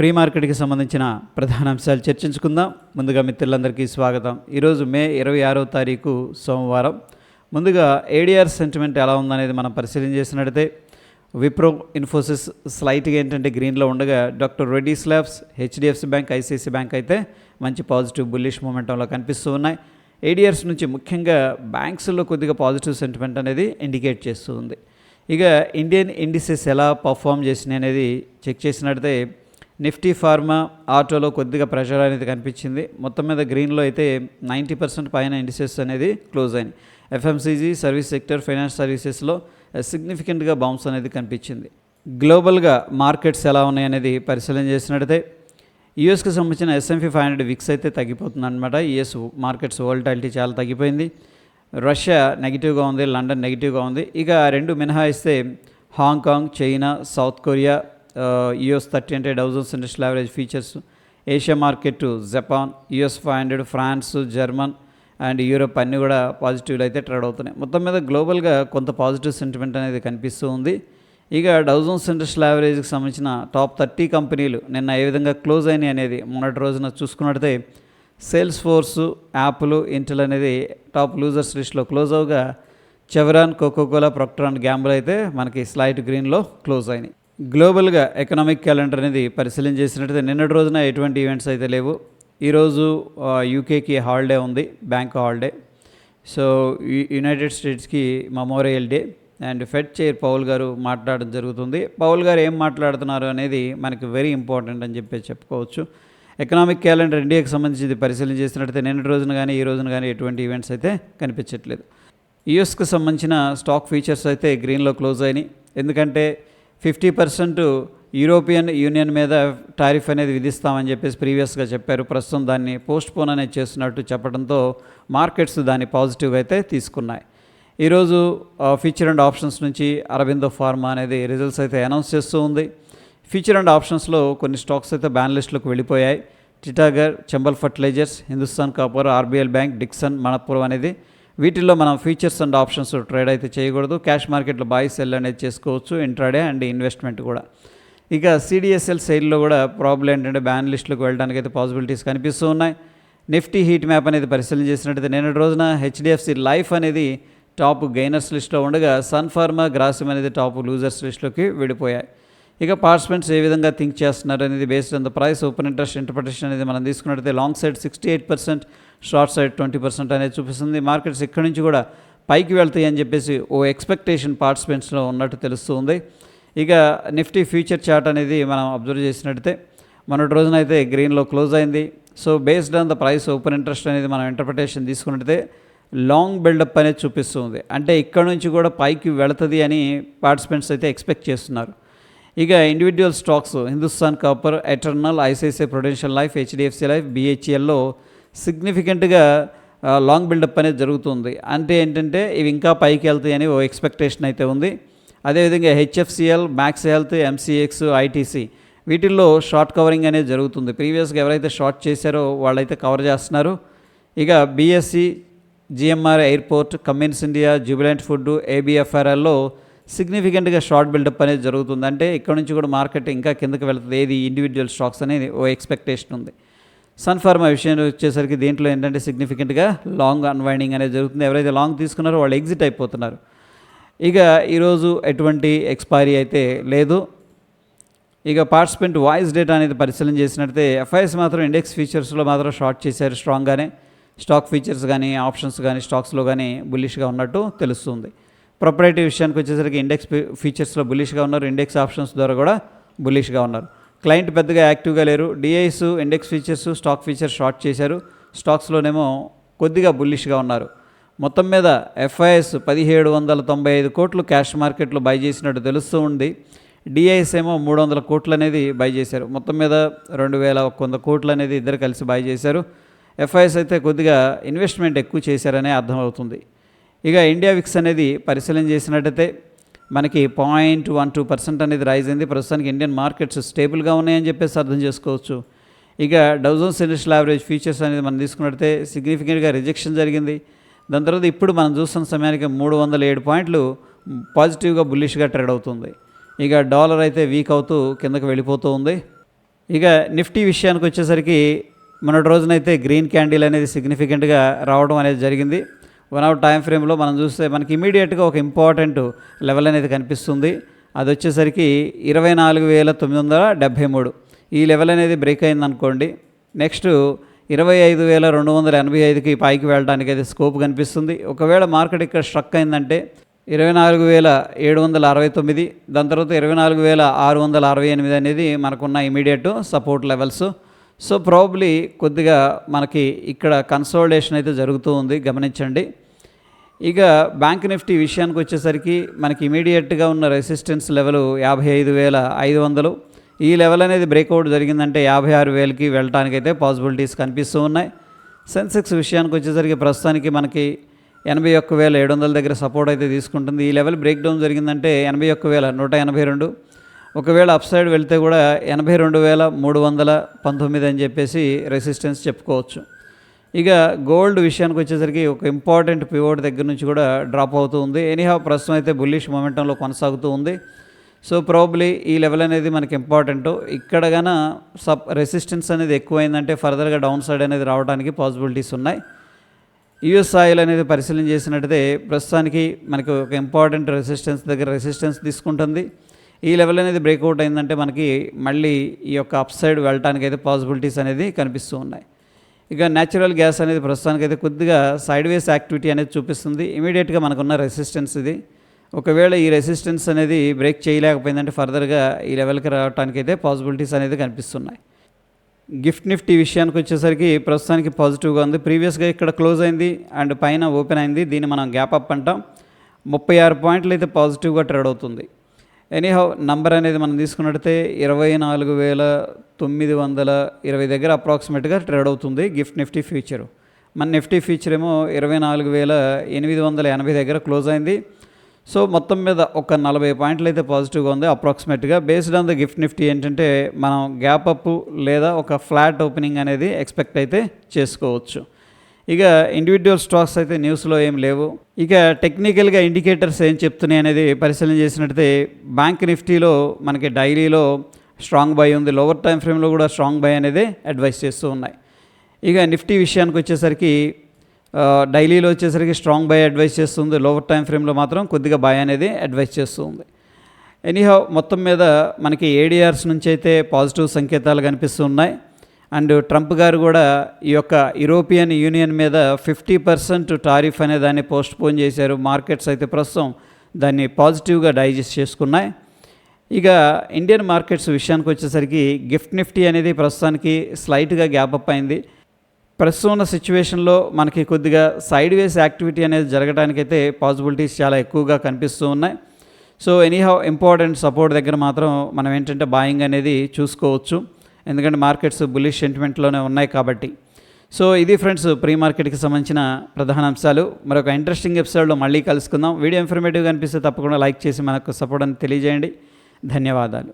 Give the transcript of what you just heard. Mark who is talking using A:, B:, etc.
A: Pre మార్కెట్కి సంబంధించిన ప్రధాన అంశాలు చర్చించుకుందాం. ముందుగా మిత్రులందరికీ స్వాగతం. ఈరోజు మే 26వ తారీఖు సోమవారం. ముందుగా ఏడిఆర్ సెంటిమెంట్ ఎలా ఉందనేది మనం పరిశీలన చేసినట్టయితే విప్రో, ఇన్ఫోసిస్ స్లైట్గా ఏంటంటే గ్రీన్లో ఉండగా doctor Reddy's labs, HDFC bank, ICICI bank అయితే మంచి పాజిటివ్ బుల్లిష్ మూమెంటంలో కనిపిస్తూ ఉన్నాయి. ఏడిఆర్స్ నుంచి ముఖ్యంగా బ్యాంక్స్లో కొద్దిగా పాజిటివ్ సెంటిమెంట్ అనేది ఇండికేట్ చేస్తూ ఉంది. ఇక ఇండియన్ ఇండిసెస్ ఎలా పర్ఫామ్ చేసినాయి అనేది చెక్ చేసినట్టయితే నిఫ్టీ, ఫార్మా, ఆటోలో కొద్దిగా ప్రెషర్ అనేది కనిపించింది. మొత్తం మీద గ్రీన్లో అయితే 90% పైన ఇండిసెస్ అనేది క్లోజ్ అయినాయి. ఎఫ్ఎంసీజీ, సర్వీస్ సెక్టర్, ఫైనాన్స్ సర్వీసెస్లో సిగ్నిఫికెంట్గా బౌన్స్ అనేది కనిపించింది. గ్లోబల్గా మార్కెట్స్ ఎలా ఉన్నాయనేది పరిశీలన చేసినట్టయితే యూఎస్కి సంబంధించిన S&P 500 విక్స్ అయితే తగ్గిపోతుంది అనమాట. యూఎస్ మార్కెట్స్ వోల్టాలిటీ చాలా తగ్గిపోయింది. రష్యా నెగిటివ్గా ఉంది, లండన్ నెగిటివ్గా ఉంది. ఇక రెండు మినహాయిస్తే Hong Kong, China, South Korea, US 30 అంటే Dow Jones industrial average futures, Asia market, Japan, US 500, France, German and Europe అన్నీ కూడా పాజిటివ్లు అయితే ట్రేడ్ అవుతున్నాయి. మొత్తం మీద గ్లోబల్గా కొంత పాజిటివ్ సెంటిమెంట్ అనేది కనిపిస్తూ ఉంది. ఇక డౌ జోన్స్ ఇండస్ట్రియల్ యావరేజ్కి సంబంధించిన టాప్ 30 కంపెనీలు నిన్న ఏ విధంగా క్లోజ్ అయినాయి అనేది మొన్నటి రోజున చూసుకున్నట్టయితే సేల్స్ ఫోర్స్, యాప్లు, ఇంటెల్ అనేది టాప్ లూజర్స్ లిస్ట్లో క్లోజ్ అవగా Chevron, Coca Cola, Procter and Gamble అయితే మనకి స్లైట్ గ్రీన్లో క్లోజ్ అయినాయి. గ్లోబల్గా ఎకనామిక్ క్యాలెండర్ అనేది పరిశీలన చేసినట్టయితే నిన్నటి రోజున ఎటువంటి ఈవెంట్స్ అయితే లేవు. ఈరోజు యూకేకి హాలిడే ఉంది, బ్యాంక్ హాలిడే. సో యునైటెడ్ స్టేట్స్కి Memorial Day and Fed chair Powell గారు మాట్లాడడం జరుగుతుంది. పౌల్ గారు ఏం మాట్లాడుతున్నారు అనేది మనకి వెరీ ఇంపార్టెంట్ అని చెప్పి చెప్పుకోవచ్చు. ఎకనామిక్ క్యాలెండర్ ఇండియాకి సంబంధించి పరిశీలన చేసినట్టయితే నిన్నటి రోజున కానీ ఈ రోజున కానీ ఎటువంటి ఈవెంట్స్ అయితే కనిపించట్లేదు. యూఎస్కి సంబంధించిన స్టాక్ ఫీచర్స్ అయితే గ్రీన్లో క్లోజ్ అయినాయి. ఎందుకంటే 50% యూరోపియన్ యూనియన్ మీద టారిఫ్ అనేది విధిస్తామని చెప్పేసి ప్రీవియస్గా చెప్పారు. ప్రస్తుతం దాన్ని పోస్ట్ పోన్ అనేది చేస్తున్నట్టు చెప్పడంతో మార్కెట్స్ దాన్ని పాజిటివ్గా అయితే తీసుకున్నాయి. ఈరోజు ఫ్యూచర్ అండ్ ఆప్షన్స్ నుంచి అరబిందో ఫార్మా అనేది రిజల్ట్స్ అయితే అనౌన్స్ చేస్తూ ఉంది. ఫ్యూచర్ అండ్ ఆప్షన్స్లో కొన్ని స్టాక్స్ అయితే బ్యాన్ లిస్టులకు వెళ్ళిపోయాయి. Titagarh, Chambal Fertilisers, Hindustan Copper, RBL Bank, Dixon, Manappuram అనేది వీటిల్లో మనం ఫీచర్స్ అండ్ ఆప్షన్స్ ట్రేడ్ అయితే చేయకూడదు. క్యాష్ మార్కెట్లో బాయ్ సెల్ అనేది చేసుకోవచ్చు, ఇంట్రాడే అండ్ ఇన్వెస్ట్మెంట్ కూడా. ఇక సిడిఎస్ఎల్ సెయిల్లో కూడా ప్రాబ్లం ఏంటంటే బ్యాన్ లిస్టులకు వెళ్ళడానికి అయితే పాసిబిలిటీస్ కనిపిస్తూ ఉన్నాయి. నిఫ్టీ హీట్ మ్యాప్ అనేది పరిశీలన చేసినట్టయితే నిన్నటి రోజున హెచ్డిఎఫ్సి లైఫ్ అనేది టాప్ గెయినర్స్ లిస్ట్లో ఉండగా సన్ ఫార్మా, గ్రాసిమ్ అనేది టాప్ లూజర్స్ లిస్టులోకి విడిపోయాయి. ఇక పార్టిసిపెంట్స్ ఏ విధంగా థింక్ చేస్తున్నారు అనేది based on the price open interest interpretation అనేది మనం తీసుకున్నట్టయితే లాంగ్ సైడ్ 68%, షార్ట్ సైడ్ 20% అనేది చూపిస్తుంది. మార్కెట్స్ ఇక్కడి నుంచి కూడా పైకి వెళ్తాయి అని చెప్పేసి ఓ ఎక్స్పెక్టేషన్ పార్టిసిపెంట్స్లో ఉన్నట్టు తెలుస్తుంది. ఇక నిఫ్టీ ఫ్యూచర్ చార్ట్ అనేది మనం అబ్జర్వ్ చేసినట్టయితే మొన్నటి రోజున అయితే గ్రీన్లో క్లోజ్ అయింది. So based on the price open interest అనేది మనం ఇంటర్ప్రిటేషన్ తీసుకున్నట్టయితే లాంగ్ బిల్డప్ అనేది చూపిస్తుంది. అంటే ఇక్కడ నుంచి కూడా పైకి వెళుతుంది అని పార్టిసిపెంట్స్ అయితే ఎక్స్పెక్ట్ చేస్తున్నారు. ఇక individual stocks Hindustan Copper, Eternal, ICICI Prudential Life, HDFC Life, బిహెచ్ఎల్లో సిగ్నిఫికెంట్గా లాంగ్ బిల్డప్ అనేది జరుగుతుంది. అంటే ఏంటంటే ఇవి ఇంకా పైకి వెళ్తాయి అని ఓ ఎక్స్పెక్టేషన్ అయితే ఉంది. అదేవిధంగా HFCL, max health, MCX, ITC వీటిల్లో షార్ట్ కవరింగ్ అనేది జరుగుతుంది. ప్రీవియస్గా ఎవరైతే షార్ట్ చేశారో వాళ్ళైతే కవర్ చేస్తున్నారు. ఇక BSE, GMR Airport, Cummins India, Jubilant Food, ఏబిఎఫ్ఆర్ఎల్లో సిగ్నిఫికెంట్గా షార్ట్ బిల్డప్ అనేది జరుగుతుంది. అంటే ఇక్కడ నుంచి కూడా మార్కెట్ ఇంకా కిందకి వెళ్తుంది. ఏది ఇండివిజువల్ స్టాక్స్ అనేది ఓ ఎక్స్పెక్టేషన్ ఉంది. సన్ ఫార్మా విషయం వచ్చేసరికి దీంట్లో ఏంటంటే సిగ్నిఫికెంట్గా లాంగ్ అన్వైండింగ్ అనేది జరుగుతుంది. ఎవరైతే లాంగ్ తీసుకున్నారో వాళ్ళు ఎగ్జిట్ అయిపోతున్నారు. ఇక ఈరోజు ఎటువంటి ఎక్స్పైరీ అయితే లేదు. ఇక పార్టిసిపెంట్ వాయిస్ డేటా అనేది పరిశీలన చేసినట్టయితే ఎఫ్ఐఎస్ మాత్రం ఇండెక్స్ ఫీచర్స్లో మాత్రం షార్ట్ చేశారు స్ట్రాంగ్గానే. స్టాక్ ఫీచర్స్ కానీ, ఆప్షన్స్ కానీ, స్టాక్స్లో కానీ బుల్లిష్గా ఉన్నట్టు తెలుస్తుంది. ప్రొపరేటివ్ విషయానికి వచ్చేసరికి ఇండెక్స్ ఫీచర్స్లో బుల్లిష్గా ఉన్నారు, ఇండెక్స్ ఆప్షన్స్ ద్వారా కూడా బుల్లిష్గా ఉన్నారు. క్లయింట్ పెద్దగా యాక్టివ్గా లేరు. డిఐస్, index features, stock features short చేశారు. స్టాక్స్లోనేమో కొద్దిగా బుల్లిష్గా ఉన్నారు. మొత్తం మీద ఎఫ్ఐఎస్ 1795 కోట్లు క్యాష్ మార్కెట్లో బై చేసినట్టు తెలుస్తూ ఉంది. డిఐఎస్ ఏమో 300 కోట్లు అనేది బై చేశారు. మొత్తం మీద 2100 కోట్లు అనేది ఇద్దరు కలిసి బై చేశారు. ఎఫ్ఐఎస్ అయితే కొద్దిగా ఇన్వెస్ట్మెంట్ ఎక్కువ చేశారనే అర్థమవుతుంది. ఇక ఇండియా విక్స్ అనేది పరిశీలన చేసినట్టయితే మనకి 0.12% అనేది రైజ్ అయింది. ప్రస్తుతానికి ఇండియన్ మార్కెట్స్ స్టేబుల్గా ఉన్నాయని చెప్పేసి అర్థం చేసుకోవచ్చు. ఇక Dow Jones industrial average features అనేది మనం తీసుకున్నట్టయితే సిగ్నిఫికెంట్గా రిజెక్షన్ జరిగింది. దాని తర్వాత ఇప్పుడు మనం చూస్తున్న సమయానికి 307 పాయింట్లు పాజిటివ్గా బుల్లిష్గా ట్రేడ్ అవుతుంది. ఇక డాలర్ అయితే వీక్ అవుతూ కిందకి వెళ్ళిపోతూ ఉంది. ఇక నిఫ్టీ విషయానికి వచ్చేసరికి మొన్నటి రోజునైతే గ్రీన్ క్యాండిల్ అనేది సిగ్నిఫికెంట్గా రావడం అనేది జరిగింది. 1 అవర్ టైం ఫ్రేమ్లో మనం చూస్తే మనకి ఇమీడియట్గా ఒక ఇంపార్టెంట్ లెవెల్ అనేది కనిపిస్తుంది. అది వచ్చేసరికి 24,973 ఈ లెవెల్ అనేది బ్రేక్ అయిందనుకోండి, నెక్స్ట్ 25,285కి పైకి వెళ్ళడానికి అయితే స్కోప్ కనిపిస్తుంది. ఒకవేళ మార్కెట్ ఇక్కడ స్ట్రక్ అయిందంటే 24,769, దాని తర్వాత 24,668 అనేది మనకున్న immediate support levels. So probably కొద్దిగా మనకి ఇక్కడ కన్సాలిడేషన్ అయితే జరుగుతూ ఉంది, గమనించండి. ఇక బ్యాంక్ నిఫ్టీ విషయానికి వచ్చేసరికి మనకి ఇమీడియట్గా ఉన్న రెసిస్టెన్స్ లెవెల్ 55,500. ఈ లెవెల్ అనేది బ్రేక్అవుట్ జరిగిందంటే 56,000కి వెళ్ళటానికి అయితే పాసిబిలిటీస్ కనిపిస్తూ ఉన్నాయి. సెన్సెక్స్ విషయానికి వచ్చేసరికి ప్రస్తుతానికి మనకి 81,700 దగ్గర సపోర్ట్ అయితే తీసుకుంటుంది. ఈ లెవెల్ బ్రేక్ డౌన్ జరిగిందంటే 81,182. ఒకవేళ అప్ సైడ్ వెళ్తే కూడా 82,319 అని చెప్పేసి రెసిస్టెన్స్ చెప్పుకోవచ్చు. ఇక గోల్డ్ విషయానికి వచ్చేసరికి ఒక ఇంపార్టెంట్ పివోట్ దగ్గర నుంచి కూడా డ్రాప్ అవుతూ ఉంది. ఎనీహౌ ప్రస్తుతం అయితే బుల్లిష్ మొమెంటంలో కొనసాగుతూ ఉంది. సో ప్రాబబ్లీ ఈ లెవెల్ అనేది మనకి ఇంపార్టెంట్. ఇక్కడ గాన రెసిస్టెన్స్ అనేది ఎక్కువైందంటే ఫర్దర్గా డౌన్ సైడ్ అనేది రావడానికి పాసిబిలిటీస్ ఉన్నాయి. యూఎస్ ఆయిల్ అనేది పరిశీలన చేసినట్టయితే ప్రస్తుతానికి మనకి ఒక ఇంపార్టెంట్ రెసిస్టెన్స్ దగ్గర రెసిస్టెన్స్ తీసుకుంటుంది. ఈ లెవెల్ అనేది బ్రేక్అవుట్ అయిందంటే మనకి మళ్ళీ ఈ యొక్క అప్ సైడ్ వెళ్ళటానికి అయితే పాసిబిలిటీస్ అనేది కనిపిస్తూ ఉన్నాయి. ఇక న్యాచురల్ గ్యాస్ అనేది ప్రస్తుతానికి అయితే కొద్దిగా సైడ్ వేస్ యాక్టివిటీ అనేది చూపిస్తుంది. ఇమీడియట్గా మనకున్న రెసిస్టెన్స్ ఇది. ఒకవేళ ఈ రెసిస్టెన్స్ అనేది బ్రేక్ చేయలేకపోయిందంటే ఫర్దర్గా ఈ లెవెల్కి రావడానికి అయితే పాసిబిలిటీస్ అనేది కనిపిస్తున్నాయి. గిఫ్ట్ నిఫ్టీ విషయానికి వచ్చేసరికి ప్రస్తుతానికి పాజిటివ్గా ఉంది. ప్రీవియస్గా ఇక్కడ క్లోజ్ అయింది అండ్ పైన ఓపెన్ అయింది. దీన్ని మనం గ్యాప్ అప్ అంటాం. 36 పాయింట్లు అయితే పాజిటివ్గా ట్రేడ్ అవుతుంది. ఎనీహౌ నంబర్ అనేది మనం తీసుకున్నట్టయితే 24,920 దగ్గర అప్రాక్సిమేట్గా ట్రేడ్ అవుతుంది గిఫ్ట్ నిఫ్టీ ఫ్యూచరు. మన నిఫ్టీ ఫ్యూచర్ ఏమో 24,880 దగ్గర క్లోజ్ అయింది. సో మొత్తం మీద ఒక 40 పాయింట్లు అయితే పాజిటివ్గా ఉంది అప్రాక్సిమేట్గా. Based on the GIFT Nifty ఏంటంటే మనం గ్యాప్ అప్ లేదా ఒక ఫ్లాట్ ఓపెనింగ్ అనేది ఎక్స్పెక్ట్ అయితే చేసుకోవచ్చు. ఇక ఇండివిజువల్ స్టాక్స్ అయితే న్యూస్లో ఏం లేవు. ఇక టెక్నికల్గా ఇండికేటర్స్ ఏం చెప్తున్నాయి అనేది పరిశీలన చేసినట్టయితే బ్యాంక్ నిఫ్టీలో మనకి డైలీలో స్ట్రాంగ్ బై ఉంది, లోవర్ టైం ఫ్రేమ్లో కూడా స్ట్రాంగ్ బై అనేది అడ్వైస్ చేస్తూ ఉన్నాయి. ఇక నిఫ్టీ విషయానికి వచ్చేసరికి డైలీలో వచ్చేసరికి స్ట్రాంగ్ బై అడ్వైస్ చేస్తుంది, లోవర్ టైం ఫ్రేమ్లో మాత్రం కొద్దిగా బై అనేది అడ్వైస్ చేస్తూ ఉంది. ఎనీహౌ మొత్తం మీద మనకి ఏడిఆర్స్ నుంచి అయితే పాజిటివ్ సంకేతాలు కనిపిస్తూ ఉన్నాయి. అండ్ ట్రంప్ గారు కూడా ఈ యొక్క యూరోపియన్ యూనియన్ మీద 50% టారిఫ్ అనే దాన్ని పోస్ట్ పోన్ చేశారు. మార్కెట్స్ అయితే ప్రస్తుతం దాన్ని పాజిటివ్గా డైజెస్ట్ చేసుకున్నాయి. ఇక ఇండియన్ మార్కెట్స్ విషయానికి వచ్చేసరికి గిఫ్ట్ నిఫ్టీ అనేది ప్రస్తుతానికి స్లైట్గా గ్యాప్ అప్ అయింది. ప్రస్తుతం ఉన్న సిచ్యువేషన్లో మనకి కొద్దిగా సైడ్ వేస్ యాక్టివిటీ అనేది జరగడానికైతే పాసిబిలిటీస్ చాలా ఎక్కువగా కనిపిస్తూ ఉన్నాయి. సో ఎనీహౌ ఇంపార్టెంట్ సపోర్ట్ దగ్గర మాత్రం మనం ఏంటంటే బాయింగ్ అనేది చూసుకోవచ్చు, ఎందుకంటే మార్కెట్స్ బుల్లిష్ సెంటిమెంట్లోనే ఉన్నాయి కాబట్టి. సో ఇది ఫ్రెండ్స్ ప్రీ మార్కెట్కి సంబంధించిన ప్రధాన అంశాలు. మరొక ఇంట్రెస్టింగ్ ఎపిసోడ్లో మళ్ళీ కలుసుకుందాం. వీడియో ఇన్ఫర్మేటివ్గా అనిపిస్తే తప్పకుండా లైక్ చేసి మనకు సపోర్ట్ అని తెలియజేయండి. ధన్యవాదాలు.